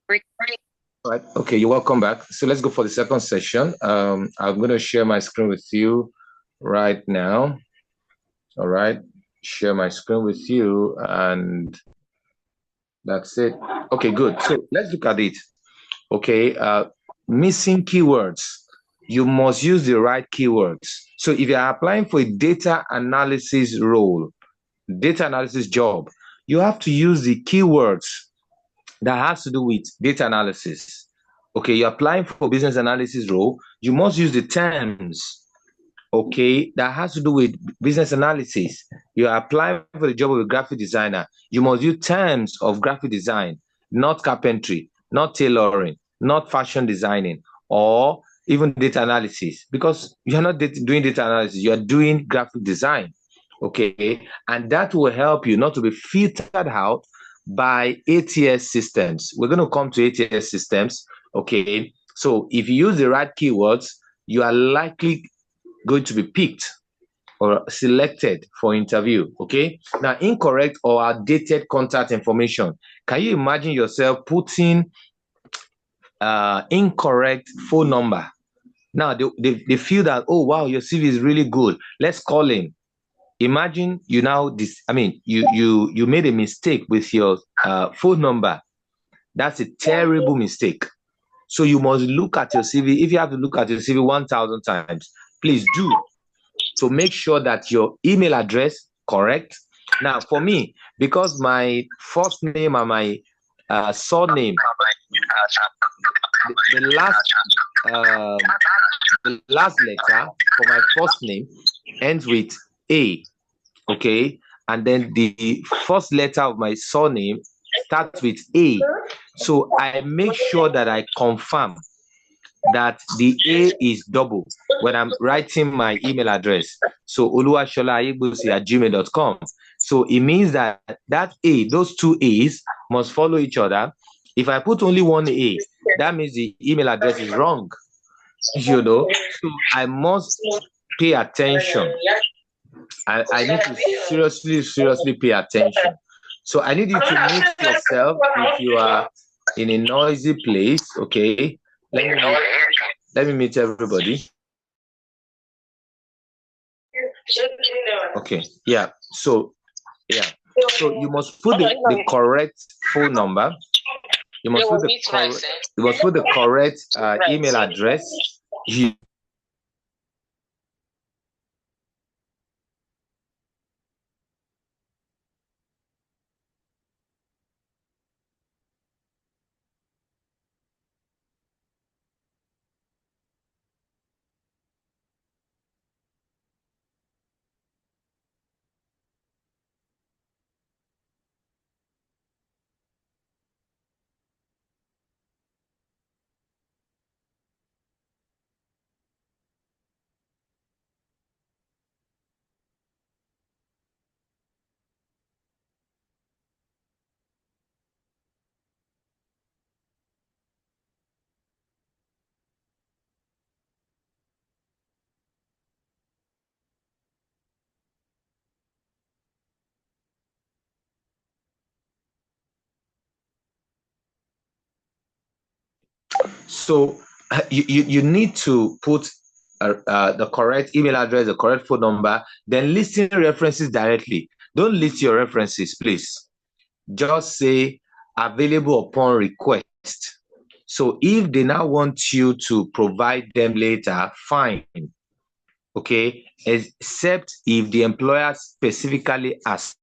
All right. Okay, you're welcome back. So let's go for the second session. I'm going to share my screen with you right now. All right. Share my screen with you, and that's it. Okay, good. So let's look at it. Okay. Missing keywords. You must use the right keywords. So if you're applying for a data analysis role, data analysis job, you have to use the keywords that has to do with data analysis. Okay, you're applying for business analysis role, you must use the terms, okay, that has to do with business analysis. You're applying for the job of a graphic designer, you must use terms of graphic design, not carpentry, not tailoring, not fashion designing, or even data analysis, because you're not doing data analysis, you're doing graphic design. Okay, and that will help you not to be filtered out by ATS systems. We're going to come to ATS systems. Okay, so if you use the right keywords, you are likely going to be picked or selected for interview. Okay, now incorrect or outdated contact information. Can you imagine yourself putting incorrect phone number? Now they feel that, oh wow, your CV is really good, let's call him. Imagine you now you made a mistake with your phone number. That's a terrible mistake. So you must look at your CV. If you have to look at your CV 1,000 times, please do. So make sure that your email address correct. Now for me, because my first name and my surname, the last letter for my first name ends with A, okay, and then the first letter of my surname starts with A. So I make sure that I confirm that the A is double when I'm writing my email address. So oluwashola@gmail.com. So it means that that A, those two A's must follow each other. If I put only one A, that means the email address is wrong. You know, so I must pay attention. I need to seriously pay attention. So I need you to mute yourself if you are in a noisy place. Okay, let me meet everybody. Okay, yeah. So you must put the correct phone number. You must put the correct email address. So you need to put the correct email address, the correct phone number, then listing references directly. Don't list your references, please. Just say available upon request. So if they now want you to provide them later, fine. Okay, except if the employer specifically asks.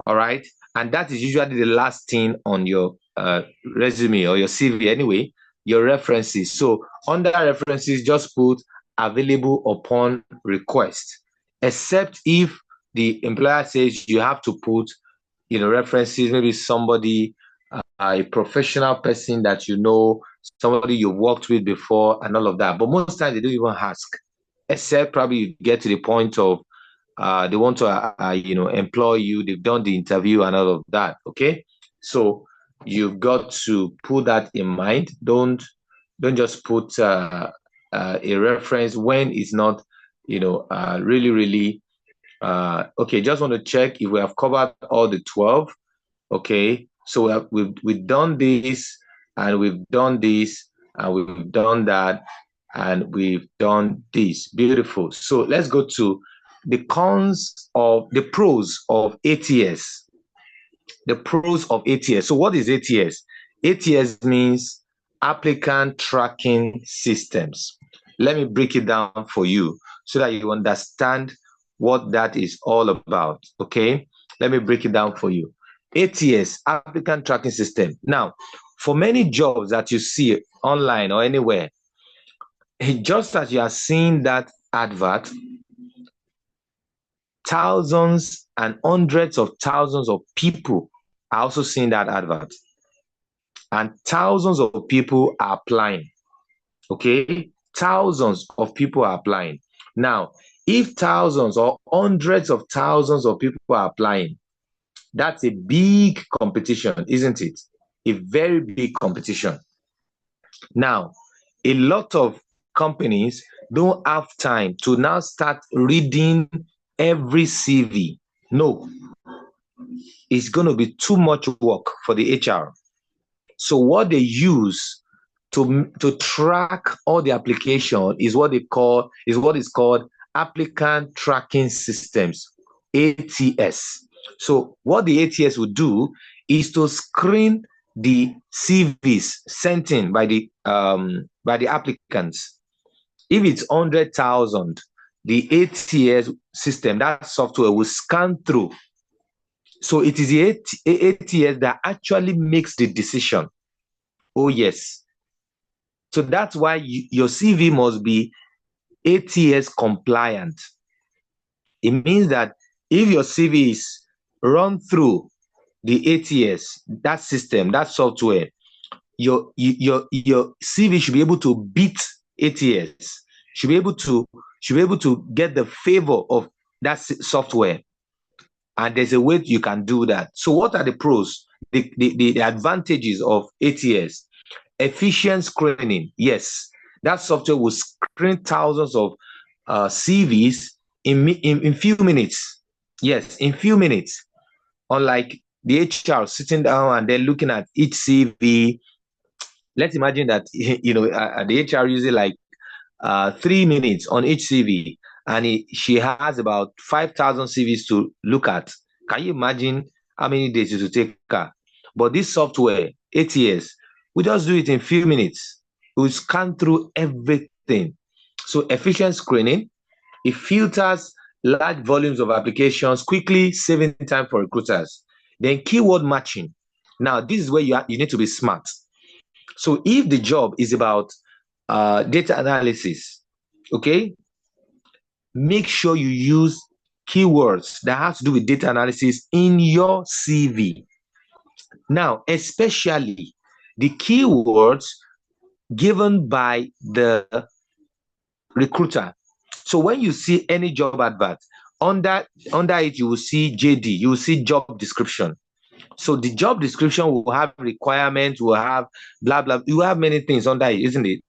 All right, and that is usually the last thing on your resume or your CV anyway, your references. So under references, just put available upon request, except if the employer says you have to put, references, maybe somebody, a professional person that you know, somebody you worked with before and all of that. But most times they don't even ask, except probably you get to the point of they want to employ you, they've done the interview and all of that. Okay, so you've got to put that in mind. Don't just put a reference when it's not really okay. Just want to check if we have covered all the 12. Okay, So we've done this, and we've done this, and we've done that, and we've done this. Beautiful. So let's go to the pros of ATS. The pros of ATS. So what is ATS? ATS means applicant tracking systems. Let me break it down for you so that you understand what that is all about. Okay, let me break it down for you. ATS, applicant tracking system. Now, for many jobs that you see online or anywhere, just as you are seeing that advert, thousands and hundreds of thousands of people are also seeing that advert, and thousands of people are applying. Okay, thousands of people are applying. Now, if thousands or hundreds of thousands of people are applying, that's a big competition, isn't it? A very big competition. Now, a lot of companies don't have time to now start reading every CV. No, it's going to be too much work for the HR. So what they use to track all the application is what is called applicant tracking systems, ATS. So what the ATS would do is to screen the CVs sent in by the applicants. If it's 100,000, the ATS system, that software, will scan through. So it is the ATS that actually makes the decision. Oh, yes. So that's why your CV must be ATS compliant. It means that if your CV is run through the ATS, that system, that software, your CV should be able to beat ATS. Should be able to get the favor of that software. And there's a way you can do that. So what are the pros? The advantages of ATS? Efficient screening. Yes, that software will screen thousands of CVs in few minutes. Yes, in few minutes. Unlike the HR sitting down and then looking at each CV. Let's imagine that the HR uses like 3 minutes on each CV, and she has about 5,000 CVs to look at. Can you imagine how many days it will take her? But this software, ATS, we just do it in few minutes. We scan through everything. So efficient screening, it filters large volumes of applications quickly, saving time for recruiters. Then keyword matching. Now, this is where you need to be smart. So if the job is about data analysis, okay, make sure you use keywords that have to do with data analysis in your CV. Now, especially the keywords given by the recruiter. So when you see any job advert, under it, you will see JD, you will see job description. So the job description will have requirements, will have blah, blah. You have many things under it, isn't it?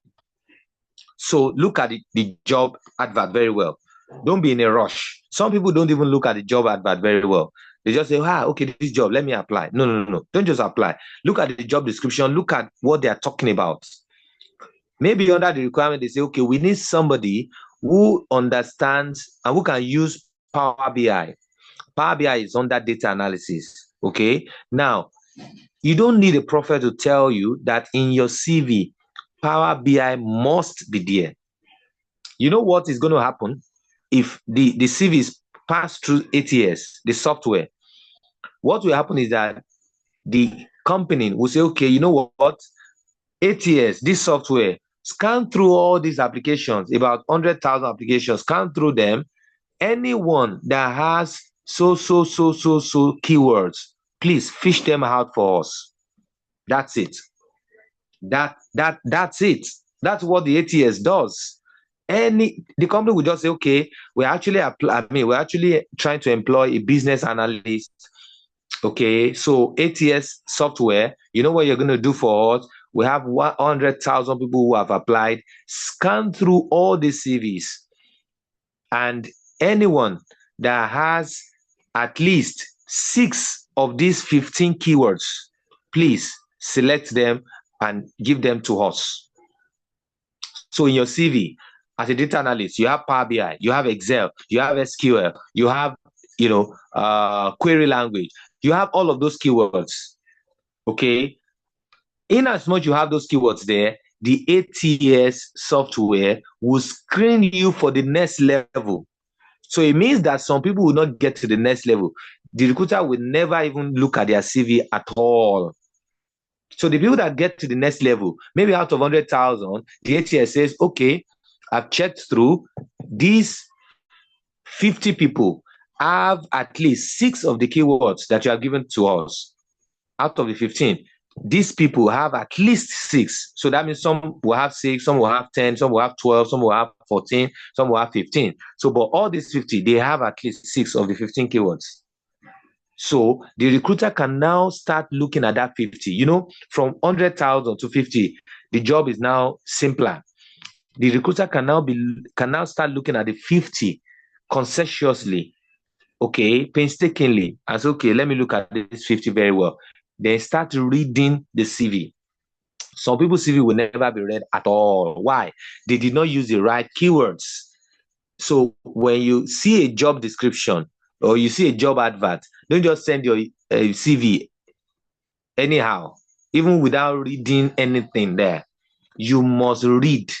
So look at the job advert very well. Don't be in a rush. Some people don't even look at the job advert very well. They just say, okay, this job, let me apply. No. Don't just apply. Look at the job description. Look at what they are talking about. Maybe under the requirement, they say, okay, we need somebody who understands and who can use Power BI. Power BI is under data analysis. Okay. Now, you don't need a prophet to tell you that in your CV, Power BI must be there. You know what is going to happen if the CV is passed through ATS, the software? What will happen is that the company will say, okay, you know what? ATS, this software, scan through all these applications, about 100,000 applications, scan through them. Anyone that has so keywords, please fish them out for us. That's it. That's it. That's what the ATS does. The company will just say, okay, we're actually trying to employ a business analyst. Okay, so ATS software, you know what you're going to do for us? We have 100,000 people who have applied. Scan through all the CVs, and anyone that has at least 6 of these 15 keywords, please select them and give them to us. So in your CV, as a data analyst, you have Power BI, you have Excel, you have SQL, you have, query language. You have all of those keywords. Okay. In as much you have those keywords there, the ATS software will screen you for the next level. So it means that some people will not get to the next level. The recruiter will never even look at their CV at all. So the people that get to the next level, maybe out of 100,000, the ATS says, okay, I've checked through these 50 people have at least 6 of the keywords that you have given to us. Out of the 15, these people have at least 6. So that means some will have 6, some will have 10, some will have 12, some will have 14, some will have 15. So, but all these 50, they have at least 6 of the 15 keywords. So the recruiter can now start looking at that 50. From 100,000 to 50, the job is now simpler. The recruiter can now start looking at the 50 conscientiously, okay, painstakingly, and say, okay, let me look at this 50 very well. Then start reading the CV. Some people's CV will never be read at all. Why? They did not use the right keywords. So when you see a job description or you see a job advert, don't just send your CV anyhow, even without reading anything there. You must read,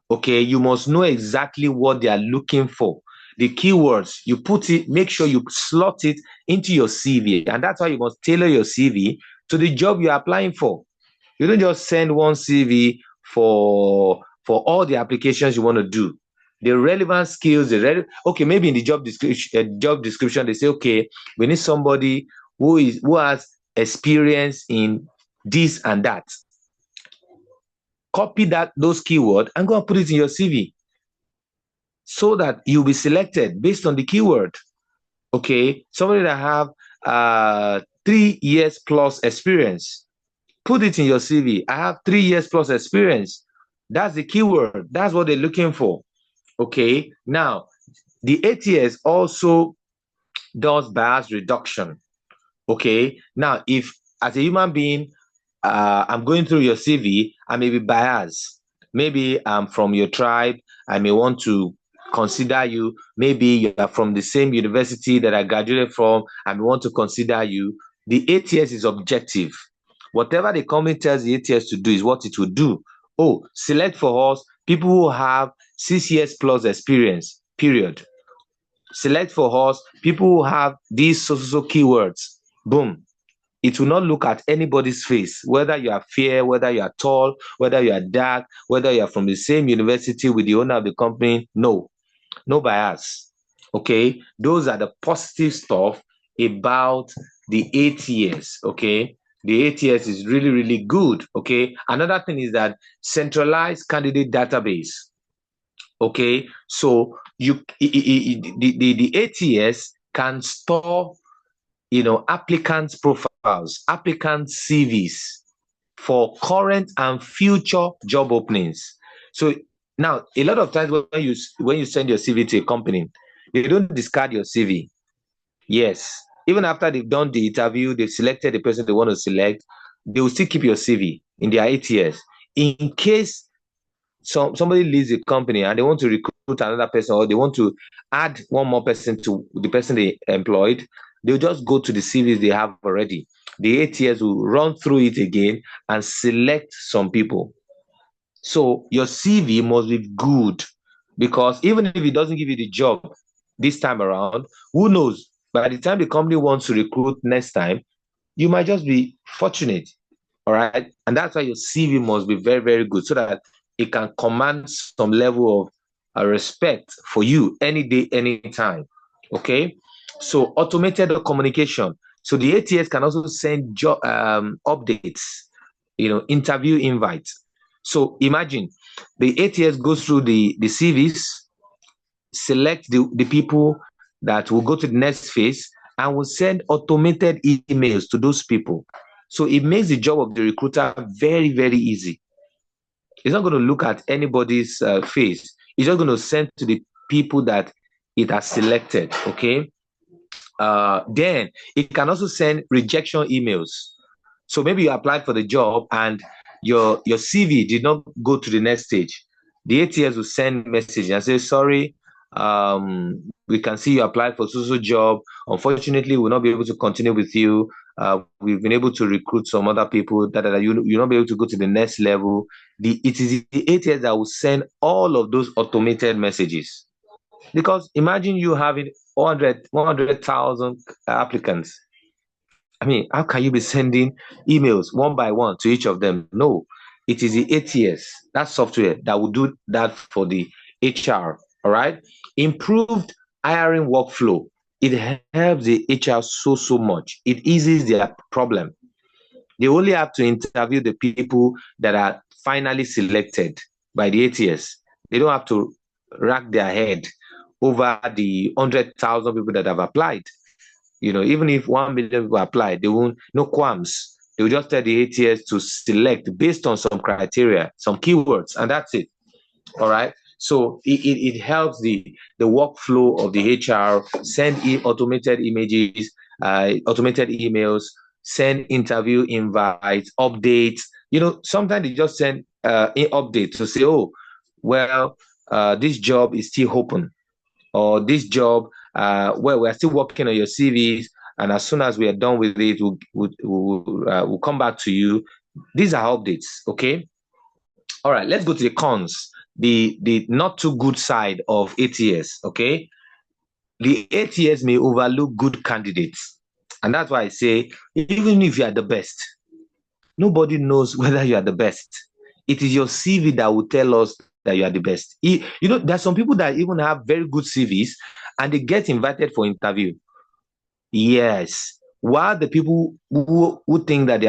okay? You must know exactly what they are looking for. The keywords, you put it, make sure you slot it into your CV. And that's why you must tailor your CV to the job you're applying for. You don't just send one CV for all the applications you want to do. The relevant skills, okay, maybe in the job description, they say, okay, we need somebody who has experience in this and that. Copy those keywords and go and put it in your CV, so that you'll be selected based on the keyword. Okay, somebody that have 3 years plus experience, put it in your CV. I have 3 years plus experience. That's the keyword. That's what they're looking for. Okay, now the ATS also does bias reduction. Okay, now if as a human being, I'm going through your CV, I may be biased. Maybe I'm from your tribe. I may want to consider you. Maybe you are from the same university that I graduated from. I may want to consider you. The ATS is objective. Whatever the company tells the ATS to do is what it will do. Oh, select for us people who have 6 years plus experience, period. Select for us people who have these so keywords. Boom. It will not look at anybody's face, whether you are fair, whether you are tall, whether you are dark, whether you are from the same university with the owner of the company. No bias. Okay, those are the positive stuff about the ATS. Okay, the ATS is really, really good. Okay, another thing is that centralized candidate database. Okay, so the ATS can store applicants' profiles, applicants' CVs for current and future job openings. So now, a lot of times when you send your CV to a company, they don't discard your CV. Yes, even after they've done the interview, they've selected the person they want to select, they will still keep your CV in their ATS in case somebody leaves the company and they want to recruit another person, or they want to add one more person to the person they employed. They'll just go to the CVs they have already. The ATS will run through it again and select some people. So your CV must be good, because even if it doesn't give you the job this time around, who knows? By the time the company wants to recruit next time, you might just be fortunate. All right. And that's why your CV must be very, very good, so that it can command some level of respect for you any day, anytime. Okay. So automated communication. So the ATS can also send job updates, interview invites. So imagine the ATS goes through the CVs, select the people that will go to the next phase, and will send automated emails to those people. So it makes the job of the recruiter very, very easy. It's not going to look at anybody's face. It's just going to send to the people that it has selected, okay? Then it can also send rejection emails. So maybe you applied for the job and your CV did not go to the next stage. The ATS will send message and say, sorry, we can see you applied for so job. Unfortunately, we'll not be able to continue with you. We've been able to recruit some other people that you'll not be able to go to the next level. It is the ATS that will send all of those automated messages. Because imagine you having 100,000 applicants. I mean, how can you be sending emails one by one to each of them? No, it is the ATS, that software that will do that for the HR. All right. Improved hiring workflow. It helps the HR so much. It eases their problem. They only have to interview the people that are finally selected by the ATS. They don't have to rack their head over the 100,000 people that have applied. Even if 1 million people apply, they won't, no qualms. They will just tell the ATS to select based on some criteria, some keywords, and that's it. All right. So it helps the workflow of the HR, send automated images, automated emails, send interview invites, updates. Sometimes they just send an update to say, oh, well, this job is still open, or this job, we're still working on your CVs, and as soon as we are done with it, we'll come back to you. These are updates, okay? All right, let's go to the cons, the not too good side of ATS, okay? The ATS may overlook good candidates, and that's why I say, even if you are the best, nobody knows whether you are the best. It is your CV that will tell us that you are the best. There's some people that even have very good CVs and they get invited for interview. Yes. While the people who think that they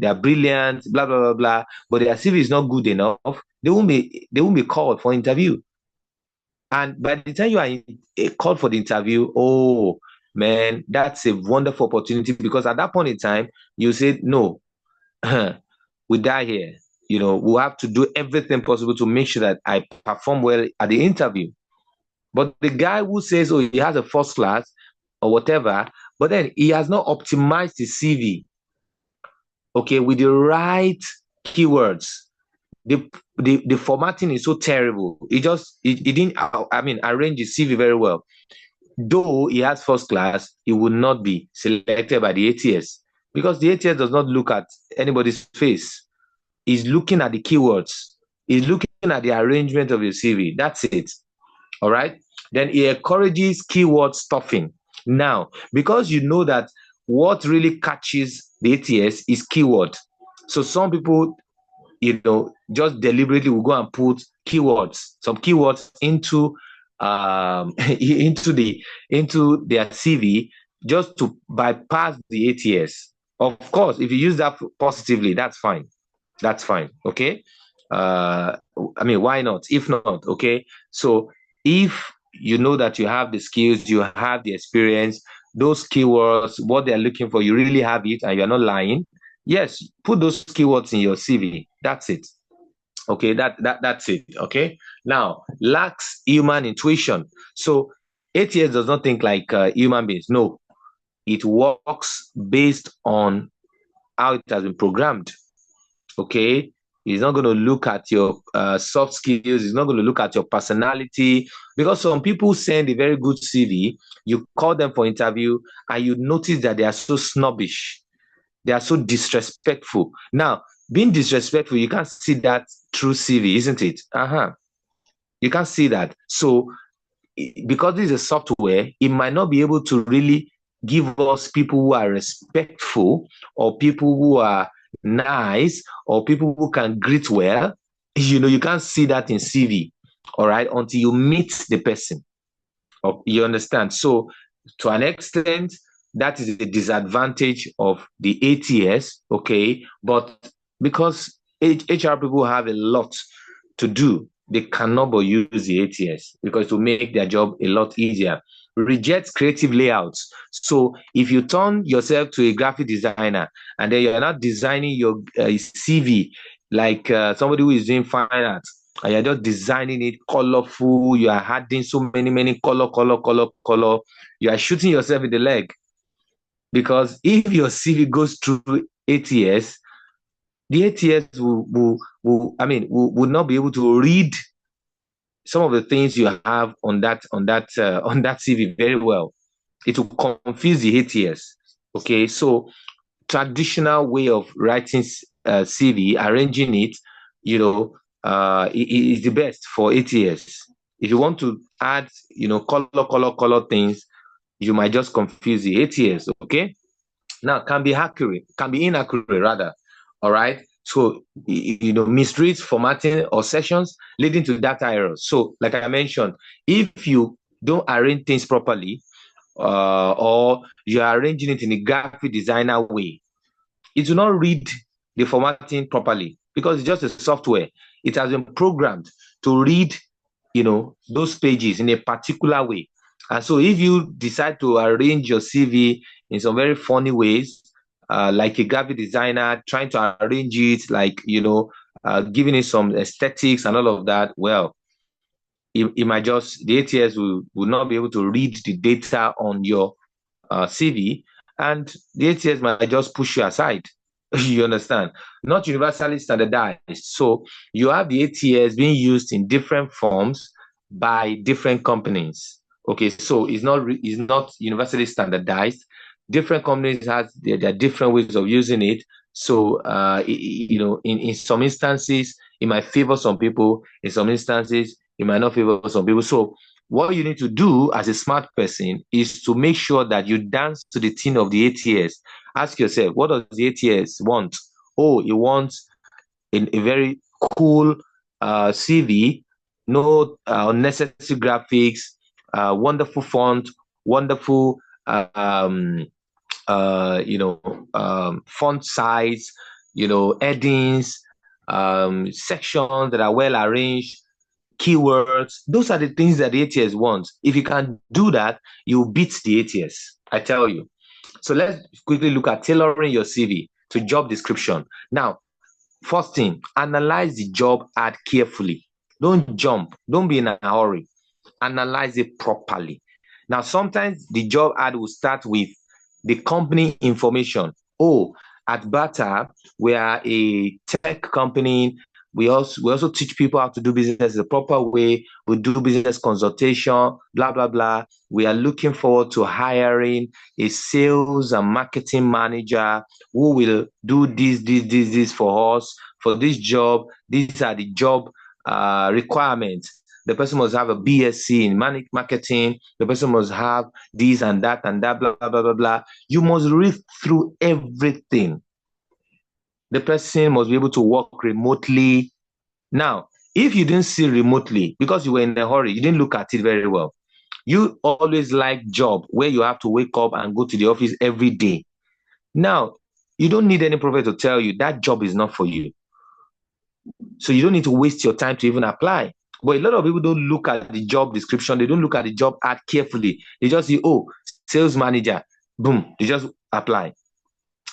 are brilliant, blah blah blah blah, but their CV is not good enough, they won't be called for interview. And by the time you are called for the interview, oh man, that's a wonderful opportunity, because at that point in time, you said no, we die here. We'll have to do everything possible to make sure that I perform well at the interview. But the guy who says, oh, he has a first class or whatever, but then he has not optimized his CV, okay, with the right keywords. The formatting is so terrible. He didn't, arrange his CV very well. Though he has first class, he would not be selected by the ATS, because the ATS does not look at anybody's face. He's looking at the keywords. He's looking at the arrangement of your CV. That's it. All right. Then he encourages keyword stuffing. Now, because you know that what really catches the ATS is keyword. So some people, just deliberately will go and put some keywords into their CV, just to bypass the ATS. Of course, if you use that positively, that's fine. That's fine. Okay. Why not? If not, okay. So if you know that you have the skills, you have the experience, those keywords, what they're looking for, you really have it, and you're not lying, yes, put those keywords in your CV. That's it. Okay, that's it. Okay. Now, lacks human intuition. So ATS does not think like human beings. No, it works based on how it has been programmed. Okay. He's not going to look at your soft skills. He's not going to look at your personality, because some people send a very good CV. You call them for interview and you notice that they are so snobbish. They are so disrespectful. Now, being disrespectful, you can't see that through CV, isn't it? You can't see that. So, because this is a software, it might not be able to really give us people who are respectful, or people who are nice, or people who can greet well. You can't see that in CV, all right, until you meet the person. You understand? So, to an extent, that is the disadvantage of the ATS, okay? But because HR people have a lot to do, they cannot but use the ATS, because to make their job a lot easier. Reject creative layouts. So if you turn yourself to a graphic designer and then you're not designing your CV like somebody who is doing fine art, and you're just designing it colorful, you are adding so many color, you are shooting yourself in the leg. Because if your CV goes through ATS, the ATS will not be able to read some of the things you have on that CV very well. It will confuse the ATS. Okay, so traditional way of writing CV, arranging it, is the best for ATS. If you want to add, color things, you might just confuse the ATS. Okay, now can be inaccurate rather. All right. So, misreads, formatting, or sessions leading to data errors. So, like I mentioned, if you don't arrange things properly, or you are arranging it in a graphic designer way, it will not read the formatting properly because it's just a software. It has been programmed to read, those pages in a particular way. And so if you decide to arrange your CV in some very funny ways, like a graphic designer trying to arrange it, like, giving it some aesthetics and all of that, well, the ATS will not be able to read the data on your CV, and the ATS might just push you aside. You understand? Not universally standardized. So you have the ATS being used in different forms by different companies. Okay, so it's not universally standardized. Different companies have their different ways of using it. So in some instances, it might favor some people. In some instances, it might not favor some people. So what you need to do as a smart person is to make sure that you dance to the tune of the ATS. Ask yourself, what does the ATS want? Oh, it wants a very cool CV, no unnecessary graphics, wonderful font, wonderful font size, headings, sections that are well arranged, keywords. Those are the things that the ATS wants. If you can do that, you beat the ATS, I tell you. So let's quickly look at tailoring your CV to job description. Now, first thing, analyze the job ad carefully. Don't jump. Don't be in a hurry. Analyze it properly. Now, sometimes the job ad will start with the company information. Oh, at Bata, we are a tech company. We also teach people how to do business the proper way. We do business consultation, blah, blah, blah. We are looking forward to hiring a sales and marketing manager who will do this for us. For this job, these are the job requirements. The person must have a BSc in marketing. The person must have this and that, blah, blah, blah, blah. You must read through everything. The person must be able to work remotely. Now, if you didn't see remotely because you were in a hurry, you didn't look at it very well. You always like job where you have to wake up and go to the office every day. Now, you don't need any prophet to tell you that job is not for you. So you don't need to waste your time to even apply. But a lot of people don't look at the job description. They don't look at the job ad carefully. They just see, oh, sales manager, boom, they just apply.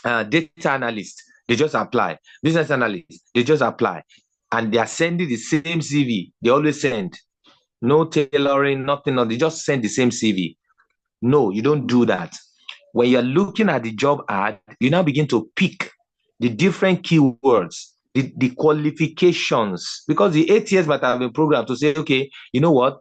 Data analyst, they just apply. Business analyst, they just apply. And they are sending the same CV. They always send. No tailoring, nothing. They just send the same CV. No, you don't do that. When you're looking at the job ad, you now begin to pick the different keywords, the qualifications, because the ATS might have been programmed to say, okay, you know what?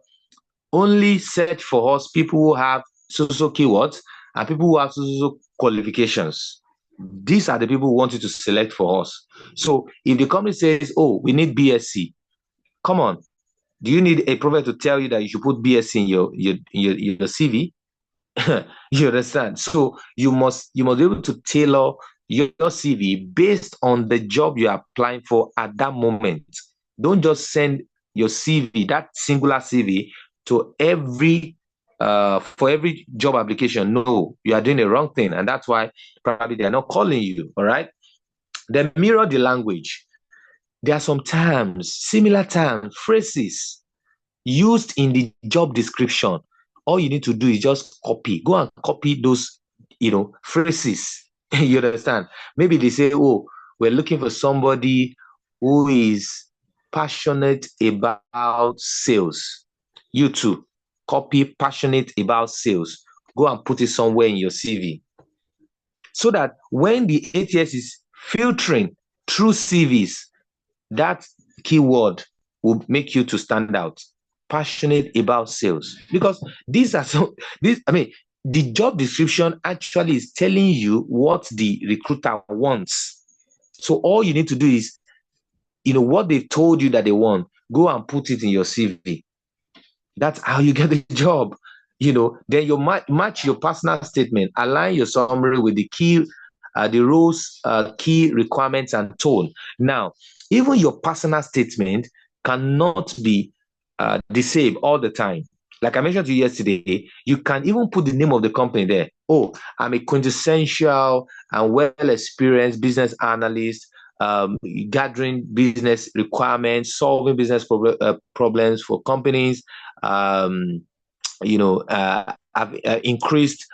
Only search for us people who have so keywords and people who have so qualifications. These are the people who want you to select for us. So if the company says, oh, we need BSc, come on. Do you need a prophet to tell you that you should put BSc in your CV? You understand? So you must be able to tailor your CV based on the job you're applying for at that moment. Don't just send your CV, that singular CV, to for every job application. No, you are doing the wrong thing. And that's why probably they're not calling you. All right. Then mirror the language. There are some terms, similar terms, phrases used in the job description. All you need to do is just copy. Go and copy those, phrases. You understand? Maybe they say, oh, we're looking for somebody who is passionate about sales. You too, copy passionate about sales. Go and put it somewhere in your CV. So that when the ATS is Filtering through CVs, that keyword will make you to stand out. Passionate about sales, because these are the job description actually is telling you what the recruiter wants. So all you need to do is, what they've told you that they want, go and put it in your CV. That's how you get the job. Then you match your personal statement, align your summary with the roles, key requirements and tone. Now, even your personal statement cannot be the same all the time. Like I mentioned to you yesterday, you can even put the name of the company there. Oh, I'm a quintessential and well-experienced business analyst, gathering business requirements, solving business problems for companies. Have increased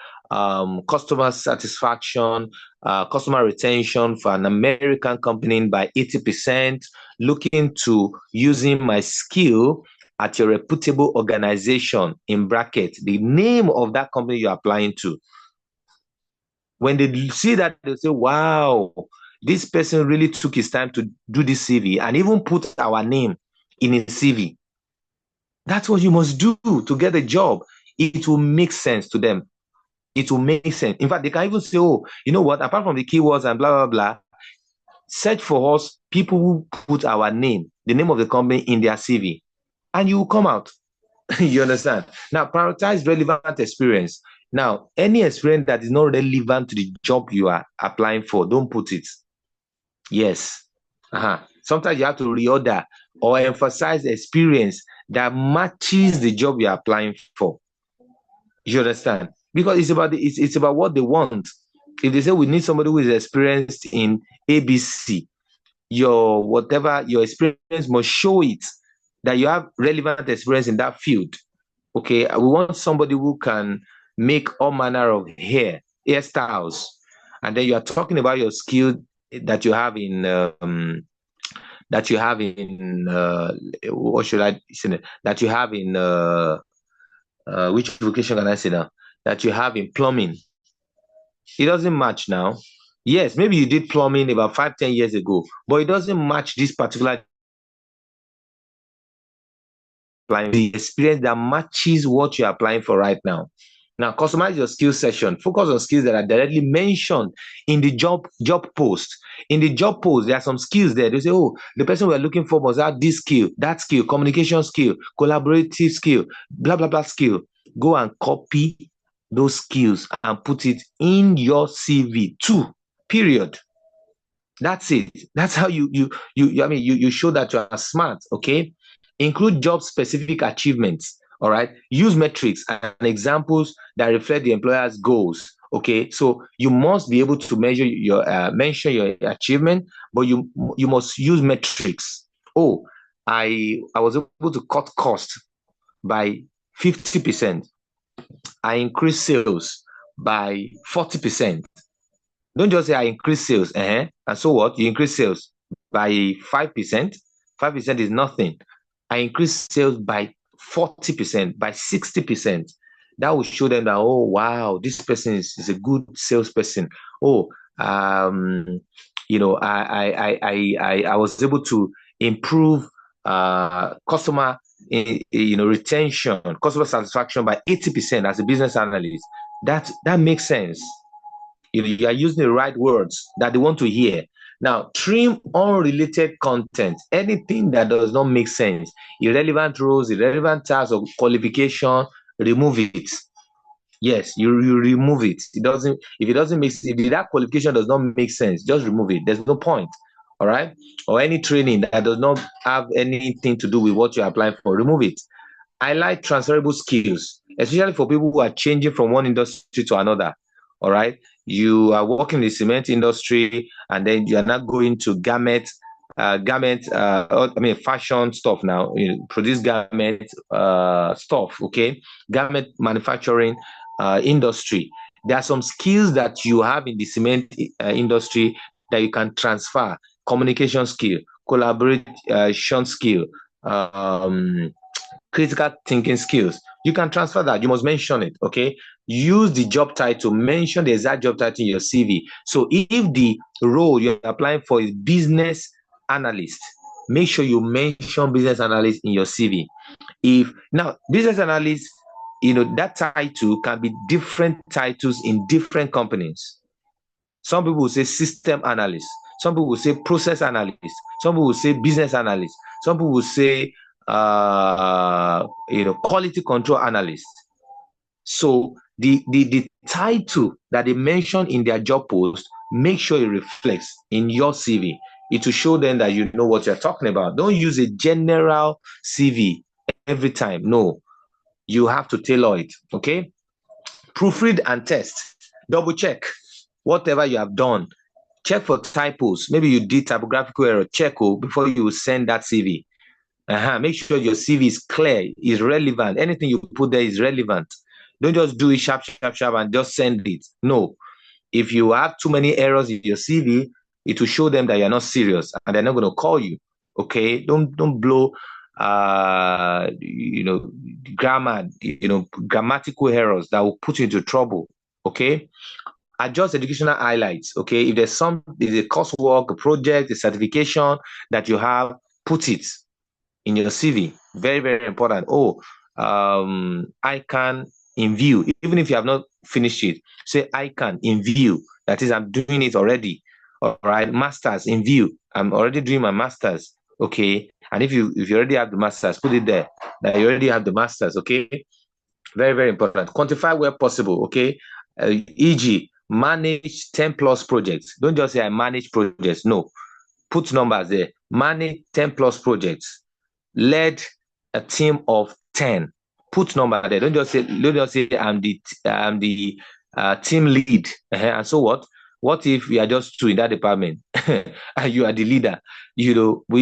customer satisfaction, customer retention for an American company by 80%, looking to using my skill at your reputable organization, in bracket, the name of that company you're applying to. When they see that, they say, wow, this person really took his time to do this CV and even put our name in his CV. That's what you must do to get a job. It will make sense to them. It will make sense. In fact, they can even say, oh, you know what, apart from the keywords and blah, blah, blah, search for us people who put our name, the name of the company in their CV, and you will come out. You understand? Now, prioritize relevant experience. Now, any experience that is not relevant to the job you are applying for, don't put it. Yes. Sometimes you have to reorder or emphasize the experience that matches the job you're applying for. You understand? Because it's about what they want. If they say we need somebody who is experienced in ABC, your experience must show it that you have relevant experience in that field. Okay, we want somebody who can make all manner of hairstyles, and then you are talking about your skill that you have in what should I say? That you have in which vocation can I say now? That you have in plumbing. It doesn't match now. Yes, maybe you did plumbing about 5-10 years ago, but it doesn't match this particular the experience that matches what you're applying for right now. Now, customize your skill section. Focus on skills that are directly mentioned in the job post. In the job post, there are some skills there. They say, oh, the person we're looking for must have this skill, that skill, communication skill, collaborative skill, blah, blah, blah skill. Go and copy those skills and put it in your CV too, period. That's it. That's how you show that you are smart, okay? Include job-specific achievements, all right? Use metrics and examples that reflect the employer's goals, okay? So you must be able to measure mention your achievement, but you must use metrics. Oh, I was able to cut costs by 50%. I increased sales by 40%. Don't just say I increase sales, and so what? You increase sales by 5%. 5% is nothing. I increase sales by 40%, by 60%. That will show them that, oh wow, this person is a good salesperson. Oh, I was able to improve customer retention, customer satisfaction by 80% as a business analyst. That makes sense. You are using the right words that they want to hear. Now, trim unrelated content, anything that does not make sense, irrelevant roles, irrelevant tasks or qualification, remove it. Yes, you remove it. If that qualification does not make sense, just remove it. There's no point. All right. Or any training that does not have anything to do with what you're applying for, remove it. Highlight transferable skills, especially for people who are changing from one industry to another. All right. You are working in the cement industry and then you are not going to fashion stuff now. You produce garment stuff, okay? Garment manufacturing industry. There are some skills that you have in the cement industry that you can transfer. Communication skill, collaboration skill, critical thinking skills. You can transfer that. You must mention it, okay? use the job title, mention the exact job title in your CV. So if the role you're applying for is business analyst, make sure you mention business analyst in your CV. If now business analyst, that title can be different titles in different companies. Some people will say system analyst, some people will say process analyst, some people will say business analyst, some people will say quality control analyst. So the title that they mention in their job post, make sure it reflects in your CV. It will show them that you know what you're talking about. Don't use a general CV every time. No, you have to tailor it. Okay. Proofread and test. Double check whatever you have done. Check for typos. Maybe you did typographical error. Check before you send that CV. Make sure your CV is clear, is relevant. Anything you put there is relevant. Don't just do it sharp and just send it. No. If you have too many errors in your CV, it will show them that you're not serious and they're not going to call you. Okay? Don't blow grammar, grammatical errors that will put you into trouble. Okay? Adjust educational highlights. Okay? If there's a coursework, a project, a certification that you have, put it in your CV. Very, very important. I can in view, even if you have not finished it, say I can in view. That is, I'm doing it already. All right, masters in view. I'm already doing my masters. Okay, and if you already have the masters, put it there that you already have the masters. Okay, very, very important. Quantify where possible. Okay, e.g., manage 10 plus projects. Don't just say I manage projects. No, put numbers there. Manage 10 plus projects. Led a team of 10. Put number there. Don't just say I'm the team lead. And so what? What if we are just two in that department and you are the leader? We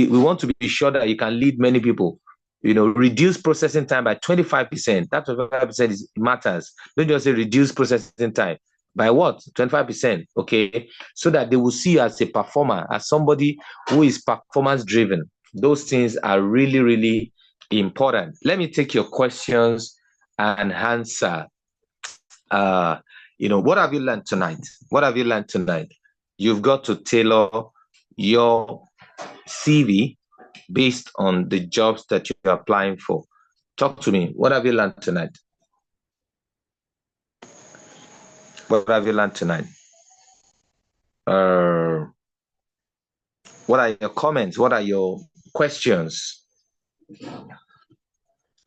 want to be sure that you can lead many people. Reduce processing time by 25%. That 25% matters. Don't just say reduce processing time. By what? 25%. Okay. So that they will see you as a performer, as somebody who is performance driven. Those things are really, really important. Let me take your questions and answer. What have you learned tonight? What have you learned tonight? You've got to tailor your CV based on the jobs that you're applying for. Talk to me. What have you learned tonight? What have you learned tonight? What are your comments? What are your questions?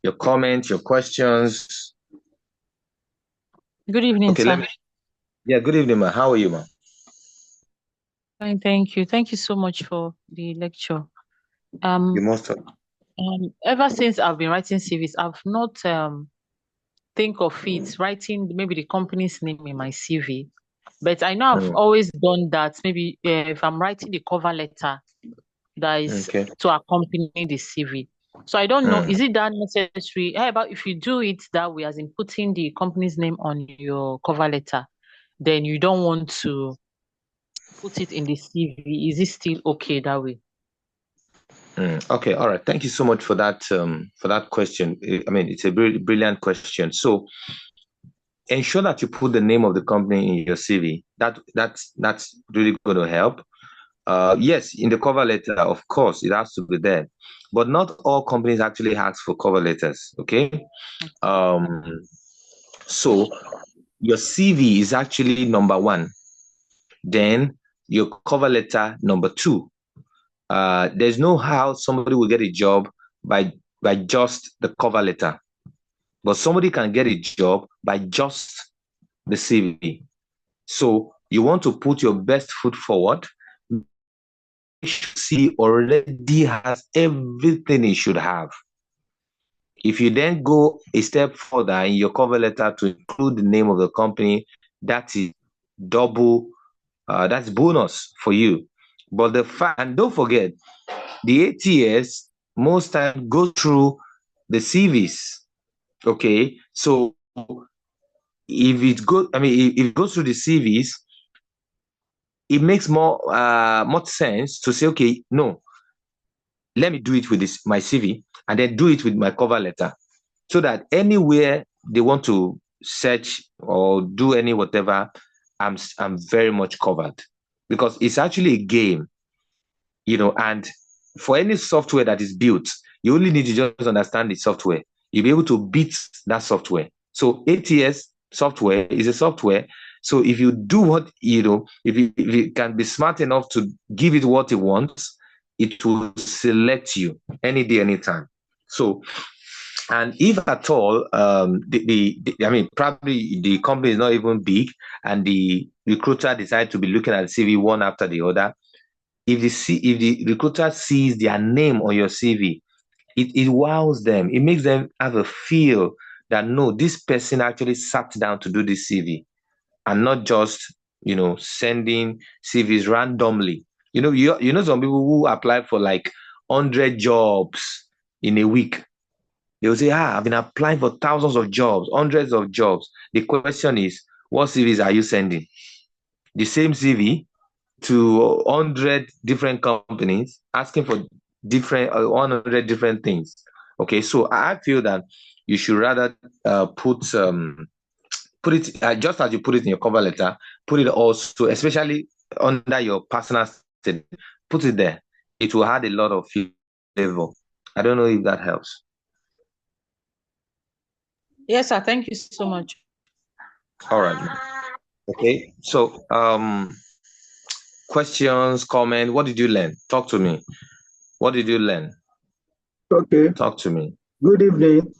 Your comments, your questions. Good evening, okay, sir. Good evening, ma. How are you, ma? Fine, thank you. Thank you so much for the lecture. You most ever since I've been writing CVs, I've not think of it writing maybe the company's name in my CV, but I know I've always done that. Maybe if I'm writing the cover letter, that is to accompany the CV. So I don't know, is it that necessary? How about if you do it that way, as in putting the company's name on your cover letter, then you don't want to put it in the CV? Is it still okay that way? Okay, all right. Thank you so much for that question. I mean, it's a brilliant question. So ensure that you put the name of the company in your CV. That's really going to help. Yes, in the cover letter, of course, it has to be there, but not all companies actually ask for cover letters. Okay. So your CV is actually number one, then your cover letter number two. There's no how somebody will get a job by just the cover letter, but somebody can get a job by just the CV. So you want to put your best foot forward. CV already has everything it should have. If you then go a step further in your cover letter to include the name of the company, that is double, that's bonus for you. But and don't forget, the ATS most times go through the CVs. Okay, so if it goes through the CVs, it makes more sense to say, okay, no, let me do it with my CV and then do it with my cover letter, so that anywhere they want to search or do any whatever, I'm very much covered, because it's actually a game, and for any software that is built, you only need to just understand the software. You'll be able to beat that software. So ATS software is a software. So if you do what, if you can be smart enough to give it what it wants, it will select you any day, anytime. So, and if at all, probably the company is not even big, and the recruiter decides to be looking at the CV one after the other. If the recruiter sees their name on your CV, it wows them. It makes them have a feel that, no, this person actually sat down to do this CV, and not just sending CVs randomly. You know some people who apply for like 100 jobs in a week. They will say, I've been applying for thousands of jobs, hundreds of jobs. The question is, what CVs are you sending? The same CV to 100 different companies asking for 100 different things. Okay, so I feel that you should rather put it just as you put it in your cover letter, put it also, especially under your personal statement, put it there. It will add a lot of flavor. I don't know if that helps. Yes, sir. Thank you so much. All right. Okay. So, questions, comment. What did you learn? Talk to me. What did you learn? Okay. Talk to me. Good evening,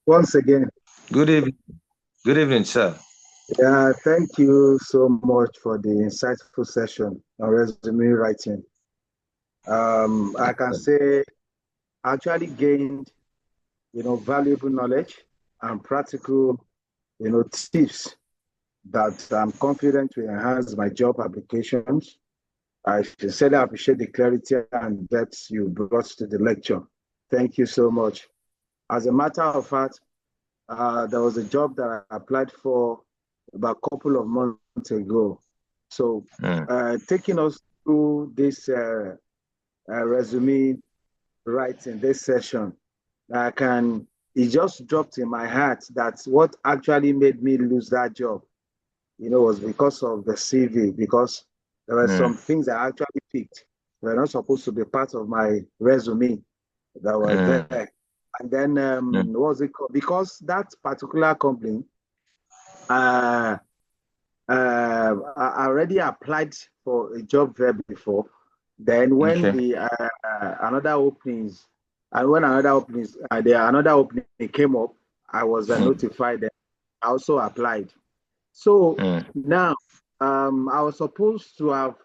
once again. Good evening. Good evening, sir. Yeah, thank you so much for the insightful session on resume writing. I can say I actually gained, valuable knowledge and practical, tips that I'm confident will enhance my job applications. I sincerely appreciate the clarity and depth you brought to the lecture. Thank you so much. As a matter of fact, there was a job that I applied for about a couple of months ago. So taking us through this resume writing, this session, it just dropped in my heart that what actually made me lose that job, was because of the CV, because there were some things I actually picked. They were not supposed to be part of my resume that were there. And then what was it called? Because that particular company, I already applied for a job there before. Then when another opening came up, I was notified that I also applied. So now I was supposed to have,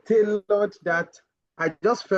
tailored that. I just felt